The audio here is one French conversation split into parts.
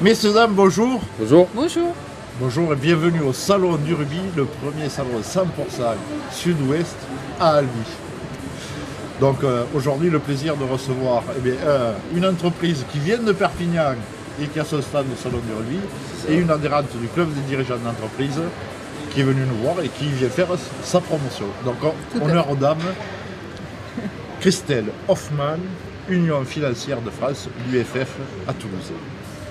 Messieurs, dames, bonjour. Bonjour. Bonjour. Bonjour et bienvenue au Salon du Rugby, le premier salon 100% sud-ouest à Albi. Donc aujourd'hui, le plaisir de recevoir une entreprise qui vient de Perpignan et qui a son stand au Salon du Rugby, et une adhérente du club des dirigeants d'entreprise qui est venue nous voir et qui vient faire sa promotion. Donc honneur aux dames. Christelle Hoffmann, Union financière de France, l'UFF à Toulouse.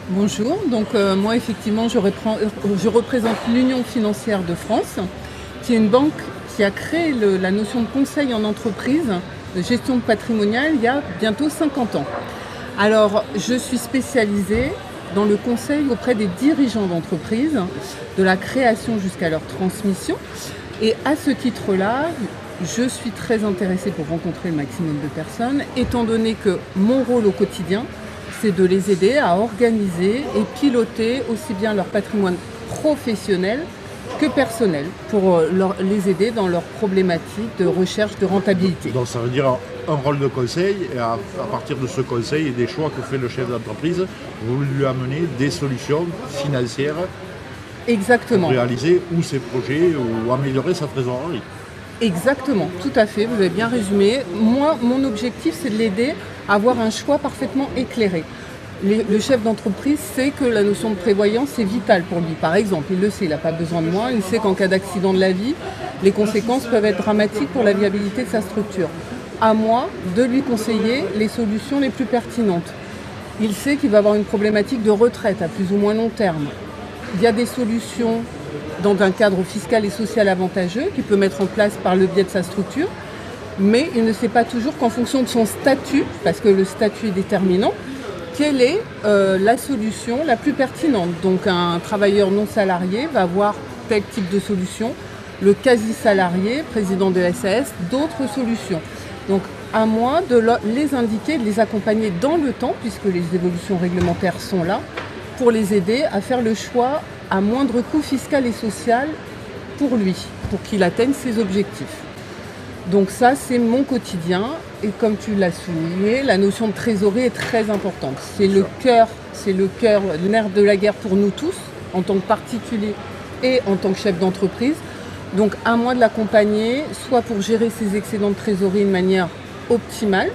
Bonjour, donc moi effectivement je représente l'Union financière de France, qui est une banque qui a créé la notion de conseil en entreprise, de gestion patrimoniale, il y a bientôt 50 ans. Alors je suis spécialisée dans le conseil auprès des dirigeants d'entreprise, de la création jusqu'à leur transmission. Et à ce titre-là, je suis très intéressée pour rencontrer le maximum de personnes, étant donné que mon rôle au quotidien, c'est de les aider à organiser et piloter aussi bien leur patrimoine professionnel que personnel, pour les aider dans leurs problématiques de recherche de rentabilité. Donc ça veut dire un rôle de conseil, et à partir de ce conseil et des choix que fait le chef d'entreprise, vous lui amenez des solutions financières. Exactement. Pour réaliser ou ses projets ou améliorer sa trésorerie. Exactement, tout à fait, vous avez bien résumé. Moi, mon objectif, c'est de l'aider à avoir un choix parfaitement éclairé. Le chef d'entreprise sait que la notion de prévoyance est vitale pour lui. Par exemple, il le sait, il n'a pas besoin de moi, il sait qu'en cas d'accident de la vie, les conséquences peuvent être dramatiques pour la viabilité de sa structure. À moi de lui conseiller les solutions les plus pertinentes. Il sait qu'il va avoir une problématique de retraite à plus ou moins long terme. Il y a des solutions dans un cadre fiscal et social avantageux qu'il peut mettre en place par le biais de sa structure, mais il ne sait pas toujours qu'en fonction de son statut, parce que le statut est déterminant, quelle est la solution la plus pertinente. Donc un travailleur non salarié va avoir tel type de solution, le quasi-salarié, président de SAS, d'autres solutions. Donc à moi de les indiquer, de les accompagner dans le temps, puisque les évolutions réglementaires sont là, pour les aider à faire le choix à moindre coût fiscal et social pour lui, pour qu'il atteigne ses objectifs. Donc ça, c'est mon quotidien. Et comme tu l'as souligné, la notion de trésorerie est très importante. C'est le cœur, le nerf de la guerre pour nous tous, en tant que particulier et en tant que chef d'entreprise. Donc à moi de l'accompagner, soit pour gérer ses excédents de trésorerie de manière optimale,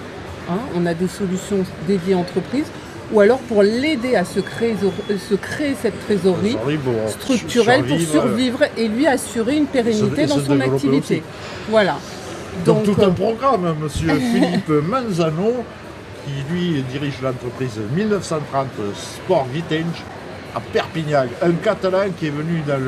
on a des solutions dédiées entreprises, ou alors pour l'aider à se créer cette trésorerie structurelle pour survivre et lui assurer une pérennité dans son activité. Voilà. Donc tout un programme, monsieur Philippe Manzano, qui lui dirige l'entreprise 1930 Sport Vintage à Perpignan, un Catalan qui est venu dans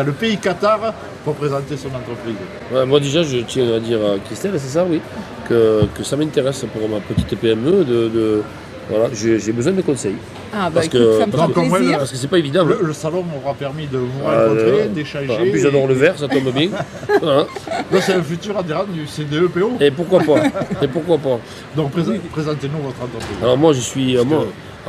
le pays Qatar pour présenter son entreprise. Ouais, moi déjà, je tiens à dire à Christelle, c'est ça, oui, que ça m'intéresse pour ma petite PME voilà, j'ai besoin de conseils. Ah bah écoute, ça me fera plaisir. Parce que c'est pas évident. Le salon m'aura permis de vous rencontrer, d'échanger. En plus j'adore le verre, ça tombe bien. Voilà. Là, c'est un futur adhérent du CDEPO. Et pourquoi pas. Donc présentez-nous votre entreprise. Alors moi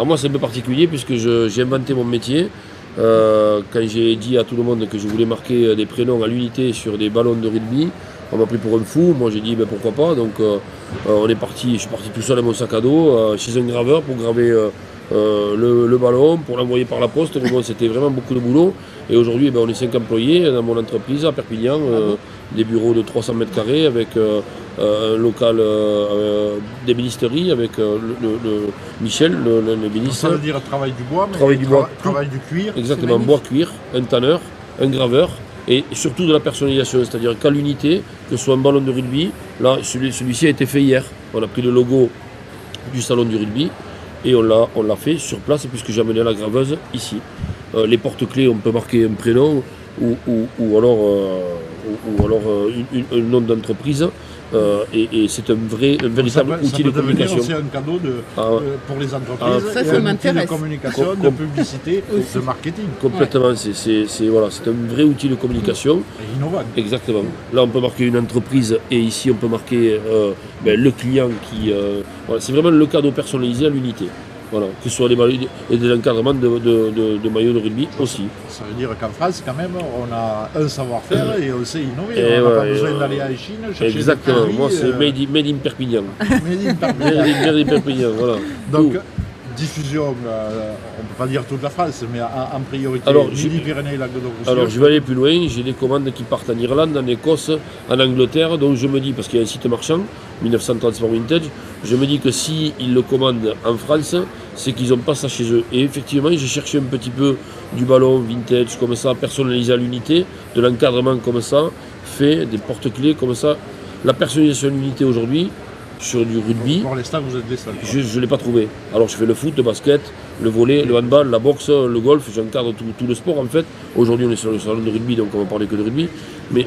moi c'est un peu particulier puisque j'ai inventé mon métier. Quand j'ai dit à tout le monde que je voulais marquer des prénoms à l'unité sur des ballons de rugby, on m'a pris pour un fou. Moi j'ai dit pourquoi pas. Donc je suis parti tout seul avec mon sac à dos chez un graveur pour graver le ballon, pour l'envoyer par la poste. Mais bon, c'était vraiment beaucoup de boulot. Et aujourd'hui on est 5 employés dans mon entreprise à Perpignan, des bureaux de 300 mètres carrés avec un local d'ébénisterie avec Michel, le ministre. Ça veut dire travail du bois, travail du cuir. Exactement, bois-cuir, un tanneur, un graveur et surtout de la personnalisation, c'est-à-dire qu'à l'unité, que ce soit un ballon de rugby, là celui-ci a été fait hier. On a pris le logo du salon du rugby et on l'a fait sur place puisque j'ai amené la graveuse ici. Les porte-clés, on peut marquer un prénom ou alors un nom d'entreprise. Et c'est un véritable outil de communication. C'est un cadeau pour les entreprises, ça m'intéresse. De communication, de publicité, de marketing. Complètement, c'est un vrai outil de communication. Et innovant. Exactement. Là, on peut marquer une entreprise et ici, on peut marquer le client qui... c'est vraiment le cadeau personnalisé à l'unité. Voilà, que ce soit des encadrements de maillots de rugby aussi. Ça veut dire qu'en France, quand même, on a un savoir-faire et on sait innover. On n'a pas besoin d'aller à Chine chercher. Exactement, moi c'est made in Perpignan. Made in Perpignan, voilà. diffusion, on ne peut pas dire toute la France, mais en priorité, Alors, Midi-Pyrénées, Languedoc-Roussillon. Alors je vais aller plus loin, j'ai des commandes qui partent en Irlande, en Écosse, en Angleterre, donc je me dis, parce qu'il y a un site marchand, 1930 Vintage, je me dis que s'ils le commandent en France, c'est qu'ils n'ont pas ça chez eux. Et effectivement, j'ai cherché un petit peu du ballon vintage comme ça, personnalisé à l'unité, de l'encadrement comme ça, fait des porte-clés comme ça. La personnalisation de l'unité aujourd'hui, sur du rugby, Pour l'instant, vous êtes les seuls. je ne l'ai pas trouvé. Alors je fais le foot, le basket, le volley, le handball, la boxe, le golf, j'encadre tout le sport en fait. Aujourd'hui on est sur le salon de rugby, donc on va parler que de rugby. Mais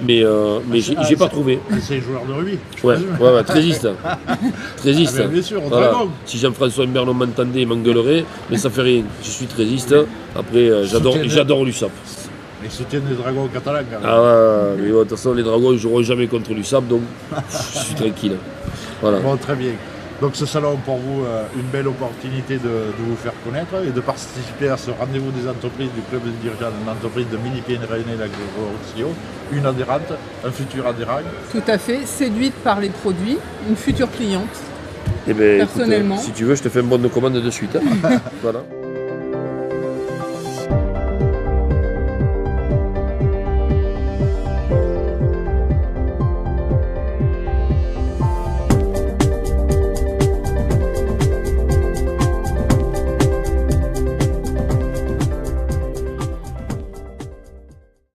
j'ai pas trouvé. C'est joueur de rugby. je Ouais, présume. ouais, trésiste. Trésiste. Ah, bien sûr, au Voilà. dragon. Si Jean-François Imbernon m'entendait, il m'engueulerait, mais ça fait rien. Je suis trésiste. Après, j'adore l'USAP. Ils soutiennent les dragons catalans quand même. Ah ouais, mais bon, de toute façon, les dragons, ils joueront jamais contre l'USAP, donc je suis tranquille. Voilà. Bon, très bien. Donc ce salon, pour vous, une belle opportunité de vous faire connaître et de participer à ce rendez-vous des entreprises du club des dirigeants d'une entreprise de Midi-Pyrénées, Languedoc-Roussillon, une adhérente, un futur adhérent. Tout à fait, séduite par les produits, une future cliente. Eh ben, écoute, Personnellement. si tu veux, je te fais une bonne commande de suite. Hein. Voilà.